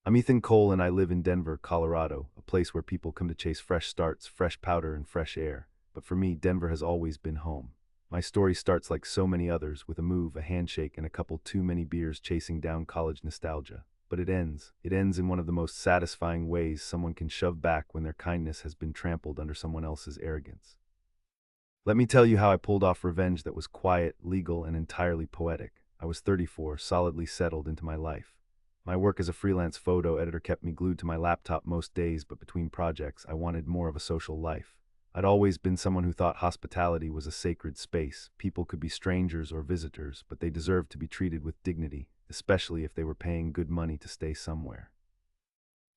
I'm Ethan Cole and I live in Denver, Colorado, a place where people come to chase fresh starts, fresh powder, and fresh air. But for me, Denver has always been home. My story starts like so many others, with a move, a handshake, and a couple too many beers chasing down college nostalgia. But it ends. It ends in one of the most satisfying ways someone can shove back when their kindness has been trampled under someone else's arrogance. Let me tell you how I pulled off revenge that was quiet, legal, and entirely poetic. I was 34, solidly settled into my life. My work as a freelance photo editor kept me glued to my laptop most days, but between projects, I wanted more of a social life. I'd always been someone who thought hospitality was a sacred space. People could be strangers or visitors, but they deserved to be treated with dignity, especially if they were paying good money to stay somewhere.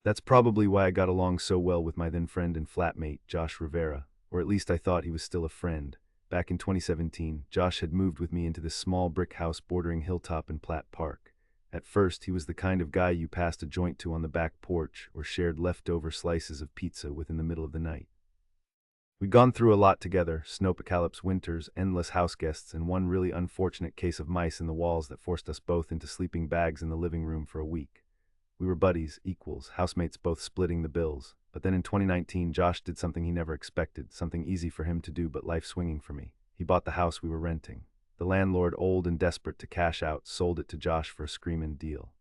That's probably why I got along so well with my then friend and flatmate, Josh Rivera, or at least I thought he was still a friend. Back in 2017, Josh had moved with me into this small brick house bordering Hilltop and Platt Park. At first, he was the kind of guy you passed a joint to on the back porch or shared leftover slices of pizza with in the middle of the night. We'd gone through a lot together: snowpocalypse winters, endless house guests, and one really unfortunate case of mice in the walls that forced us both into sleeping bags in the living room for a week. We were buddies, equals, housemates, both splitting the bills. But then in 2019, Josh did something he never expected, something easy for him to do but life-swinging for me. He bought the house we were renting. The landlord, old and desperate to cash out, sold it to Josh for a screamin' deal.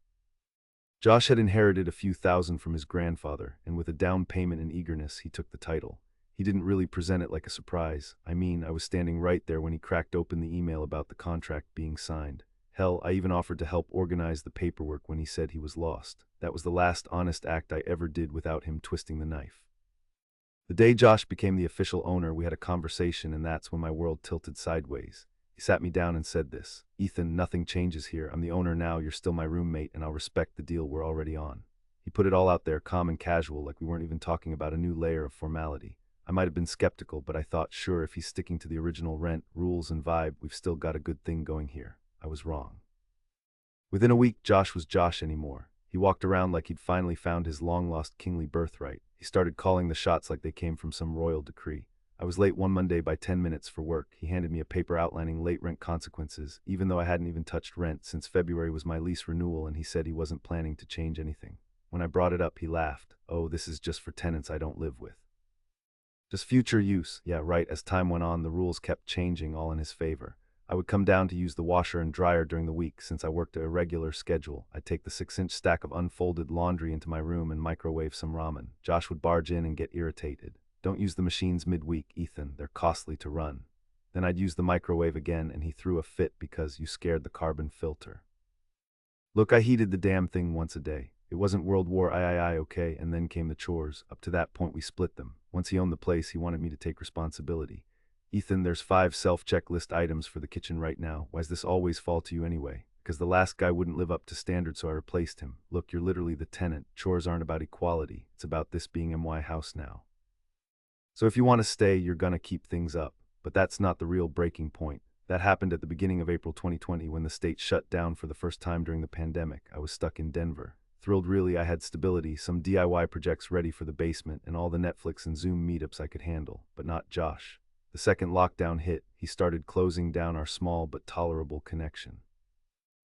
Josh had inherited a few thousand from his grandfather, and with a down payment and eagerness, he took the title. He didn't really present it like a surprise. I was standing right there when he cracked open the email about the contract being signed. Hell, I even offered to help organize the paperwork when he said he was lost. That was the last honest act I ever did without him twisting the knife. The day Josh became the official owner, we had a conversation, and that's when my world tilted sideways. He sat me down and said this: "Ethan, nothing changes here. I'm the owner now, you're still my roommate, and I'll respect the deal we're already on." He put it all out there, calm and casual, like we weren't even talking about a new layer of formality. I might have been skeptical, but I thought, sure, if he's sticking to the original rent, rules, and vibe, we've still got a good thing going here. I was wrong. Within a week, Josh was Josh anymore. He walked around like he'd finally found his long-lost kingly birthright. He started calling the shots like they came from some royal decree. I was late one Monday by 10 minutes for work. He handed me a paper outlining late rent consequences, even though I hadn't even touched rent since February was my lease renewal, and he said he wasn't planning to change anything. When I brought it up, he laughed. "Oh, this is just for tenants I don't live with. Just future use." Yeah, right. As time went on, the rules kept changing, all in his favor. I would come down to use the washer and dryer during the week. Since I worked a irregular schedule, I'd take the 6-inch stack of unfolded laundry into my room and microwave some ramen. Josh would barge in and get irritated. "Don't use the machines midweek, Ethan. They're costly to run." Then I'd use the microwave again, and he threw a fit because you scared the carbon filter. Look, I heated the damn thing once a day. It wasn't World War I, okay, and then came the chores. Up to that point, we split them. Once he owned the place, he wanted me to take responsibility. "Ethan, there's 5 self-checklist items for the kitchen right now. Why's this always fall to you anyway?" "Because the last guy wouldn't live up to standard, so I replaced him." "Look, you're literally the tenant. Chores aren't about equality. It's about this being my house now. So if you want to stay, you're gonna keep things up." But that's not the real breaking point. That happened at the beginning of April 2020, when the state shut down for the first time during the pandemic. I was stuck in Denver. Thrilled, really. I had stability, some DIY projects ready for the basement, and all the Netflix and Zoom meetups I could handle. But not Josh. The second lockdown hit, he started closing down our small but tolerable connection.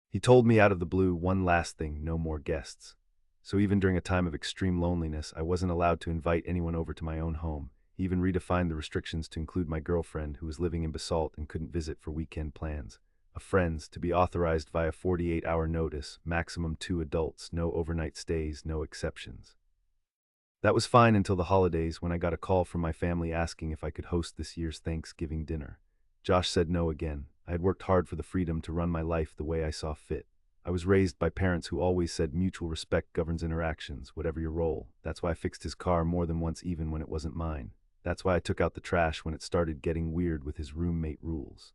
He told me out of the blue, one last thing: no more guests. So even during a time of extreme loneliness, I wasn't allowed to invite anyone over to my own home. He even redefined the restrictions to include my girlfriend, who was living in Basalt and couldn't visit for weekend plans. A friend's to be authorized via 48-hour notice, maximum 2 adults, no overnight stays, no exceptions. That was fine until the holidays, when I got a call from my family asking if I could host this year's Thanksgiving dinner. Josh said no again. I had worked hard for the freedom to run my life the way I saw fit. I was raised by parents who always said mutual respect governs interactions, whatever your role. That's why I fixed his car more than once, even when it wasn't mine. That's why I took out the trash when it started getting weird with his roommate rules.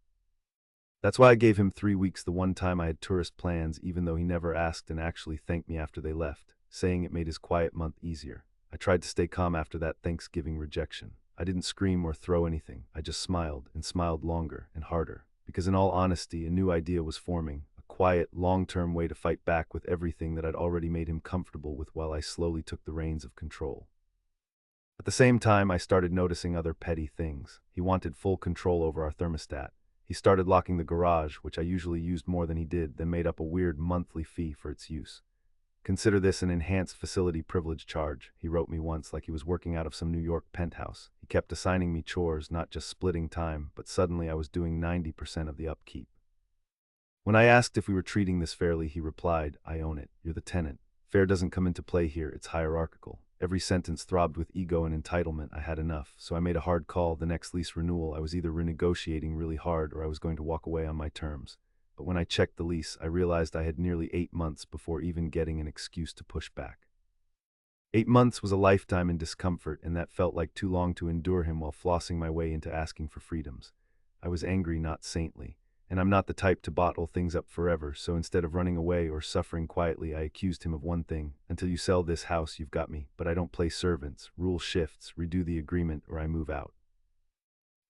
That's why I gave him 3 weeks the one time I had tourist plans, even though he never asked and actually thanked me after they left, saying it made his quiet month easier. I tried to stay calm after that Thanksgiving rejection. I didn't scream or throw anything. I just smiled, and smiled longer and harder. Because in all honesty, a new idea was forming. A quiet, long-term way to fight back with everything that I'd already made him comfortable with, while I slowly took the reins of control. At the same time, I started noticing other petty things. He wanted full control over our thermostat. He started locking the garage, which I usually used more than he did, then made up a weird monthly fee for its use. Consider this an enhanced facility privilege charge, he wrote me once like he was working out of some New York penthouse. He kept assigning me chores, not just splitting time, but suddenly I was doing 90% of the upkeep. When I asked if we were treating this fairly, he replied, I own it. You're the tenant. Fair doesn't come into play here, it's hierarchical. Every sentence throbbed with ego and entitlement. I had enough, so I made a hard call. The next lease renewal, I was either renegotiating really hard or I was going to walk away on my terms. But when I checked the lease, I realized I had nearly 8 months before even getting an excuse to push back. 8 months was a lifetime in discomfort, and that felt like too long to endure him while flossing my way into asking for freedoms. I was angry, not saintly. And I'm not the type to bottle things up forever, so instead of running away or suffering quietly, I accused him of one thing. Until you sell this house, you've got me, but I don't play servants, rule shifts, redo the agreement, or I move out.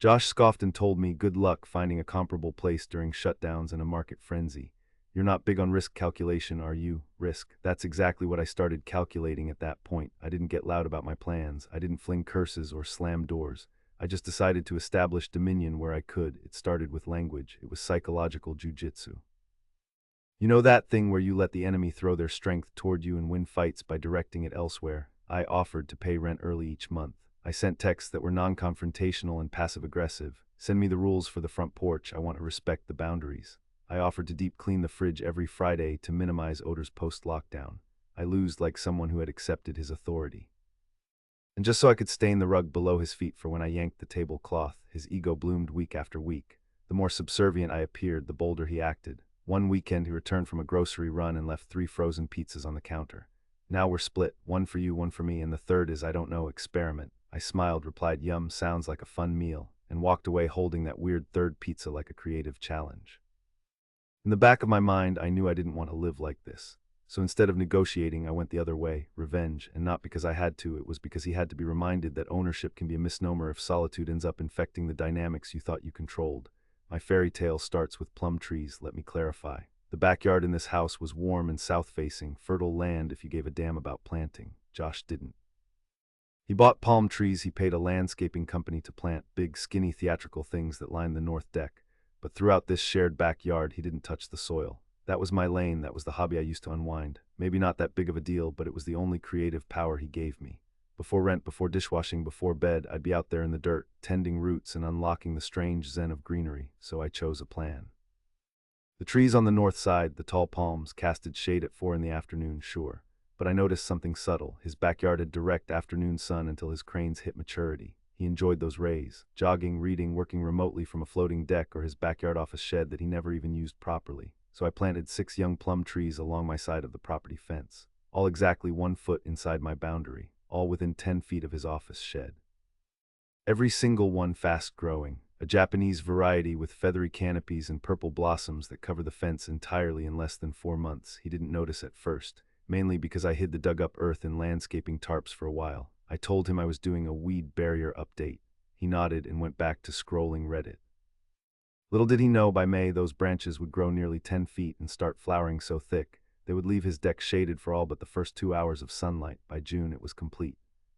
Josh scoffed and told me good luck finding a comparable place during shutdowns and a market frenzy. You're not big on risk calculation, are you? Risk. That's exactly what I started calculating at that point. I didn't get loud about my plans. I didn't fling curses or slam doors. I just decided to establish dominion where I could. It started with language. It was psychological jujitsu. You know that thing where you let the enemy throw their strength toward you and win fights by directing it elsewhere? I offered to pay rent early each month. I sent texts that were non-confrontational and passive-aggressive. Send me the rules for the front porch. I want to respect the boundaries. I offered to deep clean the fridge every Friday to minimize odors post-lockdown. I loosed like someone who had accepted his authority. And just so I could stain the rug below his feet for when I yanked the tablecloth, his ego bloomed week after week. The more subservient I appeared, the bolder he acted. One weekend he returned from a grocery run and left 3 frozen pizzas on the counter. Now we're split, one for you, one for me, and the third is, I don't know, experiment. I smiled, replied, yum, sounds like a fun meal, and walked away holding that weird third pizza like a creative challenge. In the back of my mind, I knew I didn't want to live like this. So instead of negotiating, I went the other way, revenge, and not because I had to, it was because he had to be reminded that ownership can be a misnomer if solitude ends up infecting the dynamics you thought you controlled. My fairy tale starts with plum trees, let me clarify. The backyard in this house was warm and south-facing, fertile land if you gave a damn about planting. Josh didn't. He bought palm trees he paid a landscaping company to plant, big, skinny, theatrical things that lined the north deck. But throughout this shared backyard, he didn't touch the soil. That was my lane, that was the hobby I used to unwind. Maybe not that big of a deal, but it was the only creative power he gave me. Before rent, before dishwashing, before bed, I'd be out there in the dirt, tending roots and unlocking the strange zen of greenery, so I chose a plan. The trees on the north side, the tall palms, casted shade at 4 in the afternoon, sure. But I noticed something subtle. His backyard had direct afternoon sun until his cranes hit maturity. He enjoyed those rays, jogging, reading, working remotely from a floating deck or his backyard office shed that he never even used properly. So I planted 6 young plum trees along my side of the property fence, all exactly 1 foot inside my boundary, all within 10 feet of his office shed. Every single one fast-growing, a Japanese variety with feathery canopies and purple blossoms that cover the fence entirely in less than 4 months. He didn't notice at first, mainly because I hid the dug-up earth in landscaping tarps for a while. I told him I was doing a weed barrier update. He nodded and went back to scrolling Reddit. Little did he know by May those branches would grow nearly 10 feet and start flowering so thick they would leave his deck shaded for all but the first 2 hours of sunlight. By June it was complete.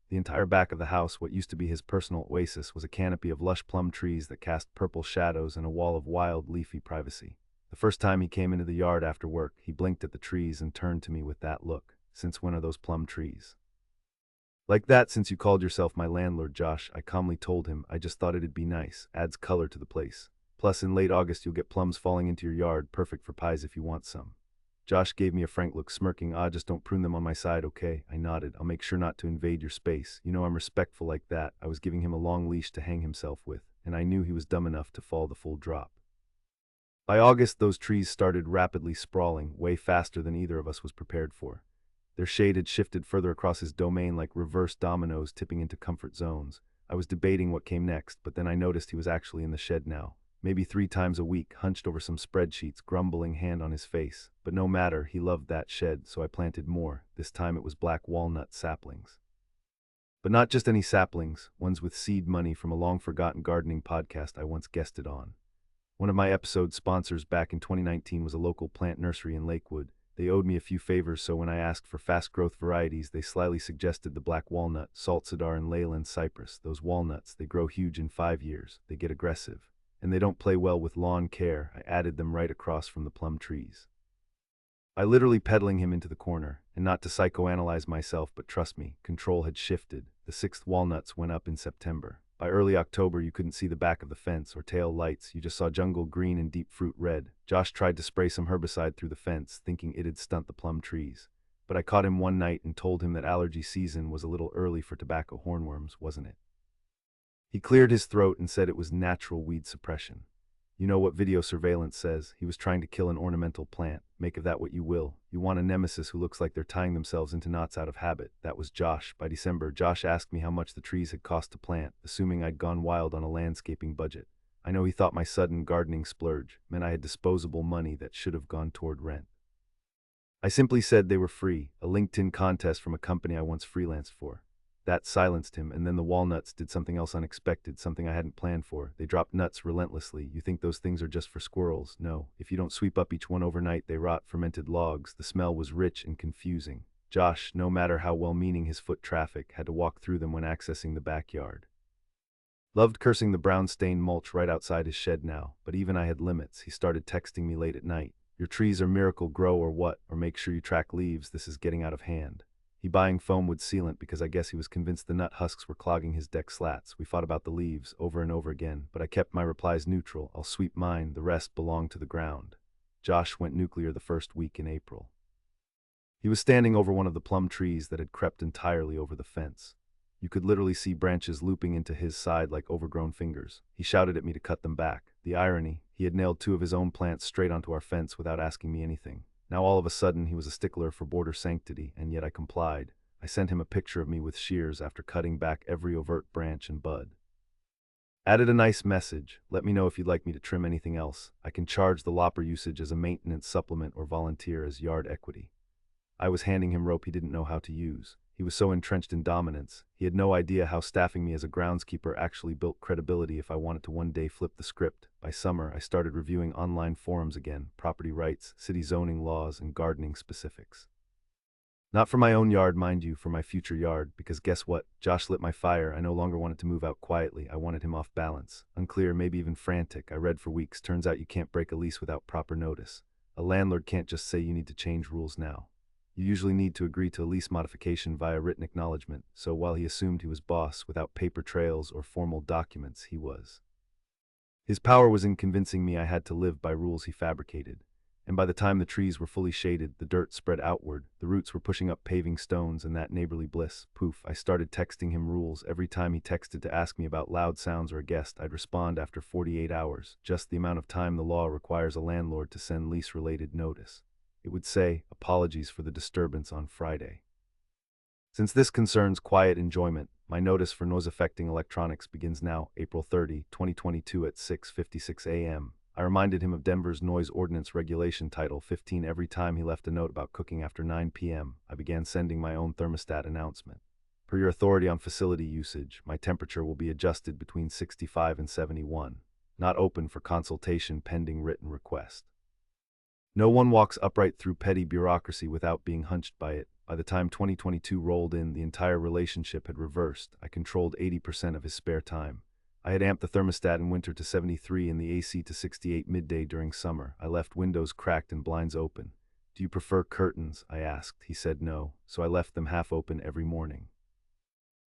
The entire back of the house, what used to be his personal oasis, was a canopy of lush plum trees that cast purple shadows and a wall of wild, leafy privacy. The first time he came into the yard after work, he blinked at the trees and turned to me with that look. Since when are those plum trees? Like that since you called yourself my landlord, Josh, I calmly told him. I just thought it'd be nice, adds color to the place. Plus, in late August you'll get plums falling into your yard, perfect for pies if you want some. Josh gave me a frank look, smirking. Just don't prune them on my side, okay? I nodded. I'll make sure not to invade your space. You know I'm respectful like that. I was giving him a long leash to hang himself with, and I knew he was dumb enough to fall the full drop. By August, those trees started rapidly sprawling, way faster than either of us was prepared for. Their shade had shifted further across his domain like reverse dominoes tipping into comfort zones. I was debating what came next, but then I noticed he was actually in the shed now. Maybe 3 times a week, hunched over some spreadsheets, grumbling, hand on his face. But no matter, he loved that shed, so I planted more. This time it was black walnut saplings. But not just any saplings, ones with seed money from a long-forgotten gardening podcast I once guested on. One of my episode sponsors back in 2019 was a local plant nursery in Lakewood. They owed me a few favors, so when I asked for fast-growth varieties, they slyly suggested the black walnut, salt cedar, and leyland cypress. Those walnuts, they grow huge in 5 years. They get aggressive. And they don't play well with lawn care. I added them right across from the plum trees. I literally peddling him into the corner, and not to psychoanalyze myself, but trust me, control had shifted. The sixth walnuts went up in September. By early October, you couldn't see the back of the fence or tail lights. You just saw jungle green and deep fruit red. Josh tried to spray some herbicide through the fence, thinking it'd stunt the plum trees. But I caught him one night and told him that allergy season was a little early for tobacco hornworms, wasn't it? He cleared his throat and said it was natural weed suppression. You know what video surveillance says? He was trying to kill an ornamental plant. Make of that what you will. You want a nemesis who looks like they're tying themselves into knots out of habit. That was Josh. By December, Josh asked me how much the trees had cost to plant, assuming I'd gone wild on a landscaping budget. I know he thought my sudden gardening splurge meant I had disposable money that should have gone toward rent. I simply said they were free, a LinkedIn contest from a company I once freelanced for. That silenced him, and then the walnuts did something else unexpected, something I hadn't planned for. They dropped nuts relentlessly. You think those things are just for squirrels? No. If you don't sweep up each one overnight, they rot. Fermented logs. The smell was rich and confusing. Josh, no matter how well-meaning his foot traffic, had to walk through them when accessing the backyard. Loved cursing the brown-stained mulch right outside his shed now, but even I had limits. He started texting me late at night. Your trees are miracle grow or what? Or make sure you track leaves. This is getting out of hand. He buying foam wood sealant because I guess he was convinced the nut husks were clogging his deck slats. We fought about the leaves over and over again, but I kept my replies neutral. I'll sweep mine, the rest belong to the ground. Josh went nuclear the first week in April. He was standing over one of the plum trees that had crept entirely over the fence. You could literally see branches looping into his side like overgrown fingers. He shouted at me to cut them back. The irony, he had nailed two of his own plants straight onto our fence without asking me anything. Now all of a sudden he was a stickler for border sanctity, and yet I complied. I sent him a picture of me with shears after cutting back every overt branch and bud. Added a nice message, let me know if you'd like me to trim anything else. I can charge the lopper usage as a maintenance supplement or volunteer as yard equity. I was handing him rope he didn't know how to use. He was so entrenched in dominance, he had no idea how staffing me as a groundskeeper actually built credibility if I wanted to one day flip the script. By summer, I started reviewing online forums again, property rights, city zoning laws, and gardening specifics. Not for my own yard, mind you, for my future yard, because guess what? Josh lit my fire. I no longer wanted to move out quietly. I wanted him off balance. Unclear, maybe even frantic. I read for weeks. Turns out you can't break a lease without proper notice. A landlord can't just say you need to change rules now. You usually need to agree to a lease modification via written acknowledgement, so while he assumed he was boss, without paper trails or formal documents, he was. His power was in convincing me I had to live by rules he fabricated. And by the time the trees were fully shaded, the dirt spread outward, the roots were pushing up paving stones, and that neighborly bliss, poof, I started texting him rules. Every time he texted to ask me about loud sounds or a guest, I'd respond after 48 hours, just the amount of time the law requires a landlord to send lease-related notice. It would say, apologies for the disturbance on Friday. Since this concerns quiet enjoyment, my notice for noise-affecting electronics begins now, April 30, 2022 at 6:56 a.m. I reminded him of Denver's Noise Ordinance Regulation Title 15 every time he left a note about cooking after 9 p.m. I began sending my own thermostat announcement. Per your authority on facility usage, my temperature will be adjusted between 65 and 71. Not open for consultation pending written request. No one walks upright through petty bureaucracy without being hunched by it. By the time 2022 rolled in, the entire relationship had reversed. I controlled 80% of his spare time. I had amped the thermostat in winter to 73 and the AC to 68 midday during summer. I left windows cracked and blinds open. Do you prefer curtains? I asked. He said no, so I left them half open every morning.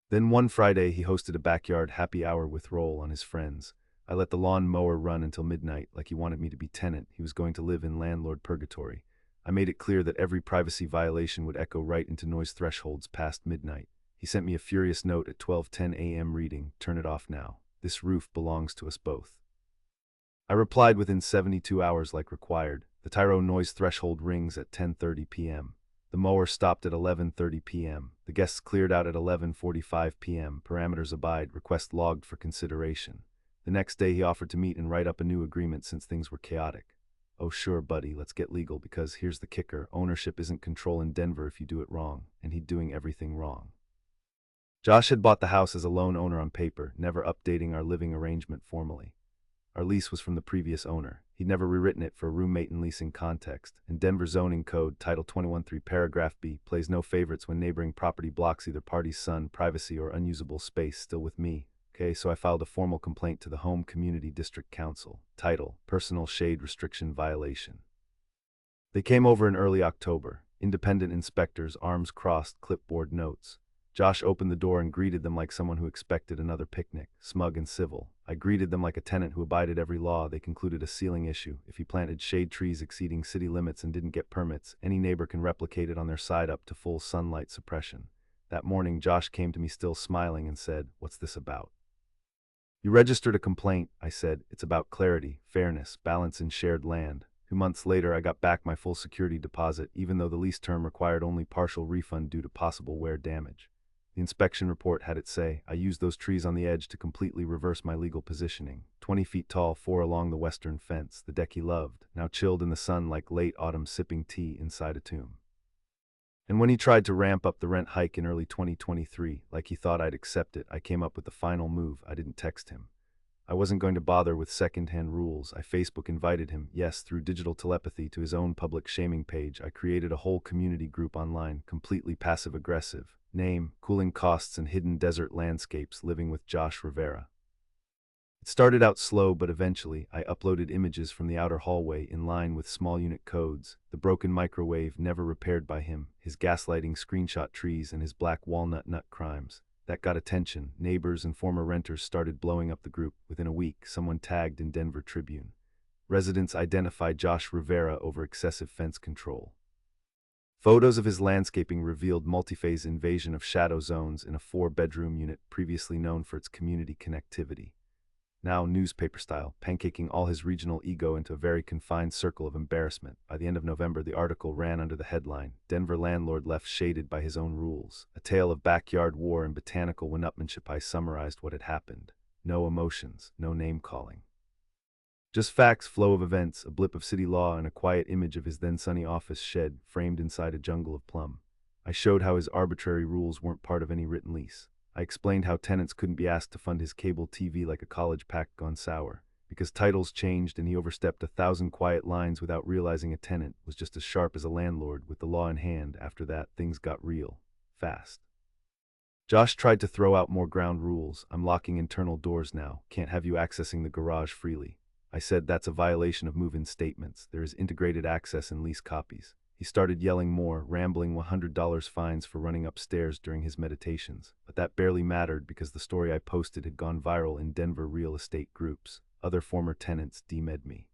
Then one Friday, he hosted a backyard happy hour with Roll on his friends. I let the lawn mower run until midnight, like he wanted me to be Tenant. He was going to live in landlord purgatory. I made it clear that every privacy violation would echo right into noise thresholds past midnight. He sent me a furious note at 12:10 a.m. reading, "Turn it off now. This roof belongs to us both." I replied within 72 hours like required. The Tyro noise threshold rings at 10:30 p.m. The mower stopped at 11:30 p.m. The guests cleared out at 11:45 p.m. Parameters abide, request logged for consideration. The next day he offered to meet and write up a new agreement since things were chaotic. Oh sure, buddy, let's get legal because here's the kicker. Ownership isn't control in Denver if you do it wrong, and he'd doing everything wrong. Josh had bought the house as a lone owner on paper, never updating our living arrangement formally. Our lease was from the previous owner. He'd never rewritten it for a roommate and leasing context. And Denver zoning code, Title 21.3 Paragraph B, plays no favorites when neighboring property blocks either party's son, privacy, or unusable space. Still with me. Okay, so I filed a formal complaint to the Home Community District Council. Title, Personal Shade Restriction Violation. They came over in early October, independent inspectors, arms crossed, clipboard notes. Josh opened the door and greeted them like someone who expected another picnic, smug and civil. I greeted them like a tenant who abided every law. They concluded a ceiling issue. If he planted shade trees exceeding city limits and didn't get permits, any neighbor can replicate it on their side up to full sunlight suppression. That morning, Josh came to me still smiling and said, "What's this about?" "You registered a complaint," I said. "It's about clarity, fairness, balance in shared land." 2 months later, I got back my full security deposit, even though the lease term required only partial refund due to possible wear damage. The inspection report had it say, "I used those trees on the edge to completely reverse my legal positioning. 20 feet tall, 4 along the western fence, the deck he loved, now chilled in the sun like late autumn sipping tea inside a tomb." And when he tried to ramp up the rent hike in early 2023, like he thought I'd accept it, I came up with the final move. I didn't text him. I wasn't going to bother with second-hand rules. I Facebook invited him, yes, through digital telepathy, to his own public shaming page. I created a whole community group online, completely passive-aggressive. Name, Cooling Costs and Hidden Desert Landscapes, Living with Josh Rivera. It started out slow, but eventually, I uploaded images from the outer hallway in line with small unit codes, the broken microwave never repaired by him, his gaslighting screenshot trees, and his black walnut nut crimes. That got attention. Neighbors and former renters started blowing up the group. Within a week, someone tagged in Denver Tribune. Residents identified Josh Rivera over excessive fence control. Photos of his landscaping revealed multi-phase invasion of shadow zones in a 4-bedroom unit previously known for its community connectivity. Now newspaper style, pancaking all his regional ego into a very confined circle of embarrassment. By the end of November, the article ran under the headline, "Denver Landlord Left Shaded by His Own Rules. A Tale of Backyard War and Botanical One-Upmanship." I summarized what had happened. No emotions, no name-calling. Just facts, flow of events, a blip of city law, and a quiet image of his then sunny office shed framed inside a jungle of plum. I showed how his arbitrary rules weren't part of any written lease. I explained how tenants couldn't be asked to fund his cable TV like a college pack gone sour, because titles changed and he overstepped 1,000 quiet lines without realizing a tenant was just as sharp as a landlord with the law in hand. After that, things got real. Fast. Josh tried to throw out more ground rules. "I'm locking internal doors now. Can't have you accessing the garage freely." I said, "That's a violation of move-in statements. There is integrated access in lease copies." He started yelling more, rambling $100 fines for running upstairs during his meditations. But that barely mattered because the story I posted had gone viral in Denver real estate groups. Other former tenants DM'd me.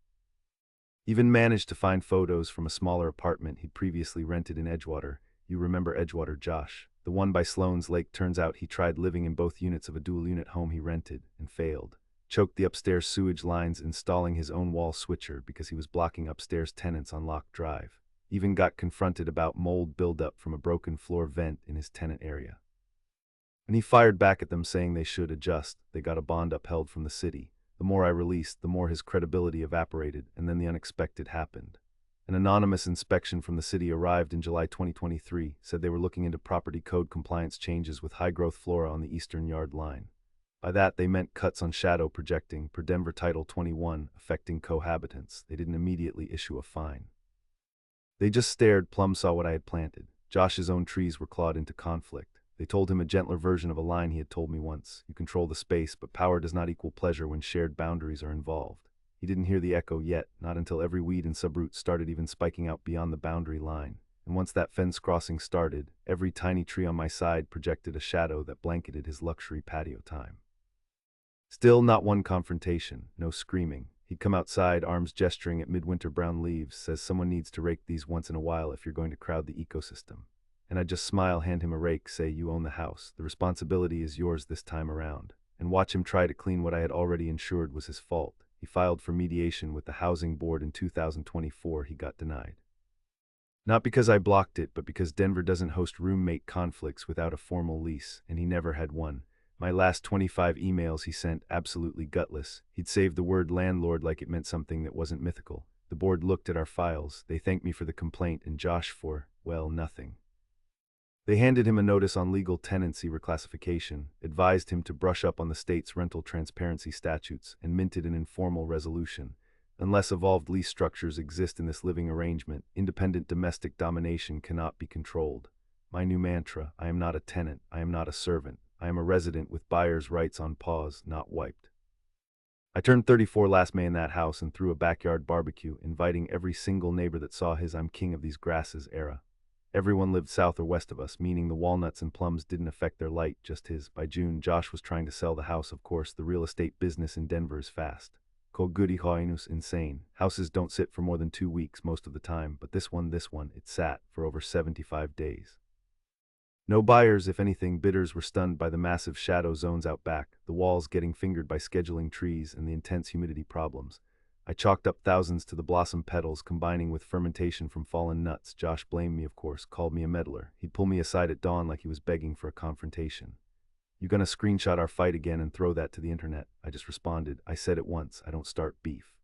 Even managed to find photos from a smaller apartment he'd previously rented in Edgewater. You remember Edgewater, Josh? The one by Sloan's Lake. Turns out he tried living in both units of a dual-unit home he rented and failed. Choked the upstairs sewage lines installing his own wall switcher because he was blocking upstairs tenants on Lock Drive. Even got confronted about mold buildup from a broken floor vent in his tenant area. And he fired back at them saying they should adjust. They got a bond upheld from the city. The more I released, the more his credibility evaporated, and then the unexpected happened. An anonymous inspection from the city arrived in July 2023, said they were looking into property code compliance changes with high-growth flora on the eastern yard line. By that, they meant cuts on shadow projecting per Denver Title 21, affecting cohabitants. They didn't immediately issue a fine. They just stared. Plum saw what I had planted. Josh's own trees were clawed into conflict. They told him a gentler version of a line he had told me once. You control the space, but power does not equal pleasure when shared boundaries are involved. He didn't hear the echo yet, not until every weed and subroot started even spiking out beyond the boundary line. And once that fence crossing started, every tiny tree on my side projected a shadow that blanketed his luxury patio time. Still not one confrontation, no screaming. He'd come outside, arms gesturing at midwinter brown leaves, says someone needs to rake these once in a while if you're going to crowd the ecosystem. And I'd just smile, hand him a rake, say, "You own the house. The responsibility is yours this time around." And watch him try to clean what I had already ensured was his fault. He filed for mediation with the housing board in 2024. He got denied. Not because I blocked it, but because Denver doesn't host roommate conflicts without a formal lease, and he never had one. My last 25 emails he sent, absolutely gutless. He'd saved the word landlord like it meant something that wasn't mythical. The board looked at our files. They thanked me for the complaint and Josh for, well, nothing. They handed him a notice on legal tenancy reclassification, advised him to brush up on the state's rental transparency statutes, and minted an informal resolution. Unless evolved lease structures exist in this living arrangement, independent domestic domination cannot be controlled. My new mantra: I am not a tenant, I am not a servant. I am a resident with buyer's rights on pause, not wiped. I turned 34 last May in that house and threw a backyard barbecue, inviting every single neighbor that saw his "I'm king of these grasses" era. Everyone lived south or west of us, meaning the walnuts and plums didn't affect their light, just his. By June, Josh was trying to sell the house. Of course, the real estate business in Denver is fast. Kogurihoinus insane. Houses don't sit for more than 2 weeks most of the time, but this one, it sat for over 75 days. No buyers, if anything. Bidders were stunned by the massive shadow zones out back, the walls getting fingered by scheduling trees, and the intense humidity problems. I chalked up thousands to the blossom petals, combining with fermentation from fallen nuts. Josh blamed me, of course, called me a meddler. He'd pull me aside at dawn like he was begging for a confrontation. "You gonna screenshot our fight again and throw that to the internet?" I just responded. "I said it once, I don't start beef."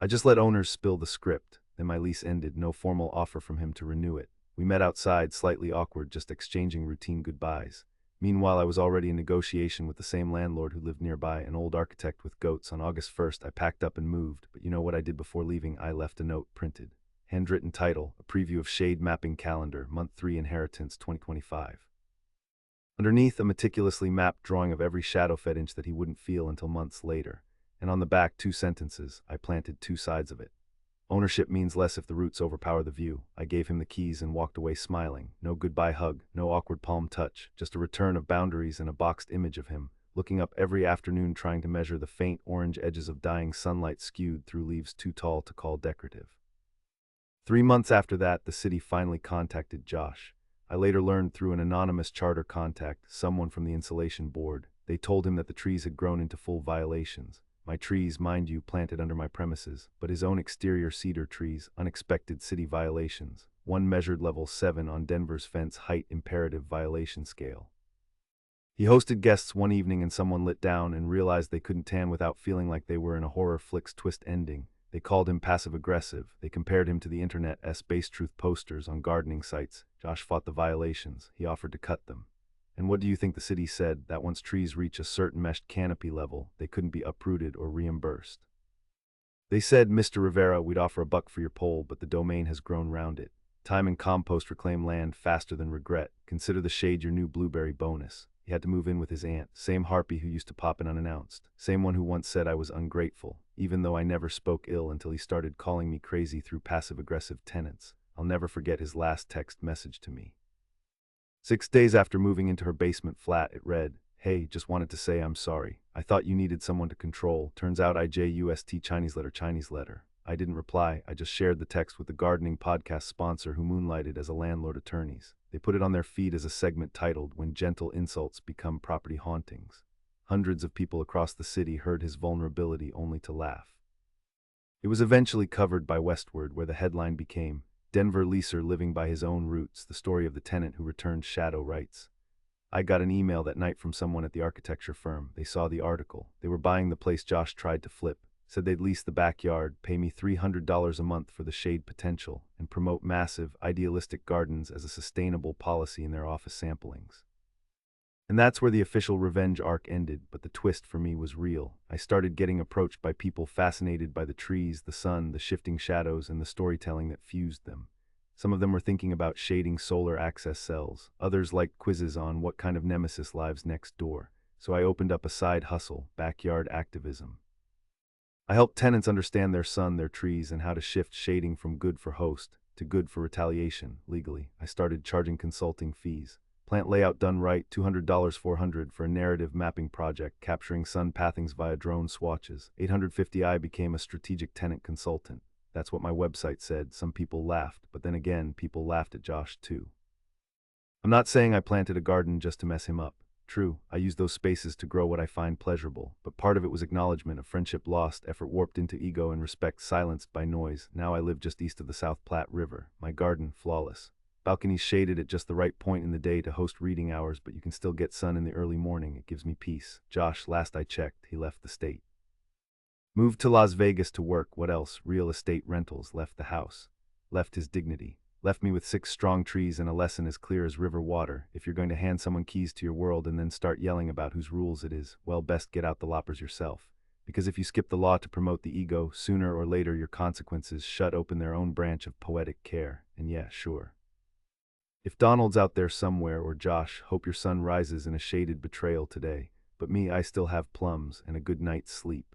I just let owners spill the script. Then my lease ended, no formal offer from him to renew it. We met outside, slightly awkward, just exchanging routine goodbyes. Meanwhile, I was already in negotiation with the same landlord who lived nearby, an old architect with goats. On August 1st, I packed up and moved, but you know what I did before leaving? I left a note, printed. Handwritten title, a preview of shade mapping calendar, month 3 inheritance 2025. Underneath, a meticulously mapped drawing of every shadow-fed inch that he wouldn't feel until months later. And on the back, 2 sentences. I planted 2 sides of it. Ownership means less if the roots overpower the view. I gave him the keys and walked away smiling. No goodbye hug, no awkward palm touch, just a return of boundaries and a boxed image of him, looking up every afternoon trying to measure the faint orange edges of dying sunlight skewed through leaves too tall to call decorative. 3 months after that, the city finally contacted Josh. I later learned through an anonymous charter contact, someone from the insulation board. They told him that the trees had grown into full violations. My trees, mind you, planted under my premises, but his own exterior cedar trees, unexpected city violations. One measured level 7 on Denver's fence height imperative violation scale. He hosted guests one evening and someone lit down and realized they couldn't tan without feeling like they were in a horror flick's twist ending. They called him passive-aggressive. They compared him to the internet's base truth posters on gardening sites. Josh fought the violations. He offered to cut them. And what do you think the city said? That once trees reach a certain meshed canopy level, they couldn't be uprooted or reimbursed. They said, "Mr. Rivera, we'd offer $1 for your pole, but the domain has grown round it. Time and compost reclaim land faster than regret. Consider the shade your new blueberry bonus." He had to move in with his aunt, same harpy who used to pop in unannounced, same one who once said I was ungrateful, even though I never spoke ill until he started calling me crazy through passive-aggressive tenants. I'll never forget his last text message to me. 6 days after moving into her basement flat, it read, "Hey, just wanted to say I'm sorry. I thought you needed someone to control. Turns out IJUST Chinese letter. I didn't reply. I just shared the text with the gardening podcast sponsor who moonlighted as a landlord attorneys. They put it on their feed as a segment titled, 'When Gentle Insults Become Property Hauntings.' Hundreds of people across the city heard his vulnerability only to laugh. It was eventually covered by Westward, where the headline became, 'Denver Leaser Living by His Own Roots, the story of the tenant who returned shadow rights.' I got an email that night from someone at the architecture firm. They saw the article. They were buying the place Josh tried to flip. Said they'd lease the backyard, pay me $300 a month for the shade potential, and promote massive, idealistic gardens as a sustainable policy in their office samplings. And that's where the official revenge arc ended, but the twist for me was real. I started getting approached by people fascinated by the trees, the sun, the shifting shadows, and the storytelling that fused them. Some of them were thinking about shading solar access cells. Others liked quizzes on what kind of nemesis lives next door. So I opened up a side hustle, backyard activism. I helped tenants understand their sun, their trees, and how to shift shading from good for host to good for retaliation legally. I started charging consulting fees. Plant layout done right, $200, $400 for a narrative mapping project capturing sun pathings via drone swatches. $850. I became a strategic tenant consultant. That's what my website said. Some people laughed, but then again, people laughed at Josh too. I'm not saying I planted a garden just to mess him up. True, I use those spaces to grow what I find pleasurable, but part of it was acknowledgement of friendship lost, effort warped into ego, and respect silenced by noise. Now I live just east of the South Platte River. My garden, flawless. Balconies shaded at just the right point in the day to host reading hours, but you can still get sun in the early morning. It gives me peace. Josh, last I checked, he left the state. Moved to Las Vegas to work. What else? Real estate rentals. Left the house. Left his dignity. Left me with 6 strong trees and a lesson as clear as river water. If you're going to hand someone keys to your world and then start yelling about whose rules it is, well, best get out the loppers yourself. Because if you skip the law to promote the ego, sooner or later your consequences shut open their own branch of poetic care. And yeah, sure. If Donald's out there somewhere, or Josh, hope your sun rises in a shaded betrayal today. But me, I still have plums and a good night's sleep.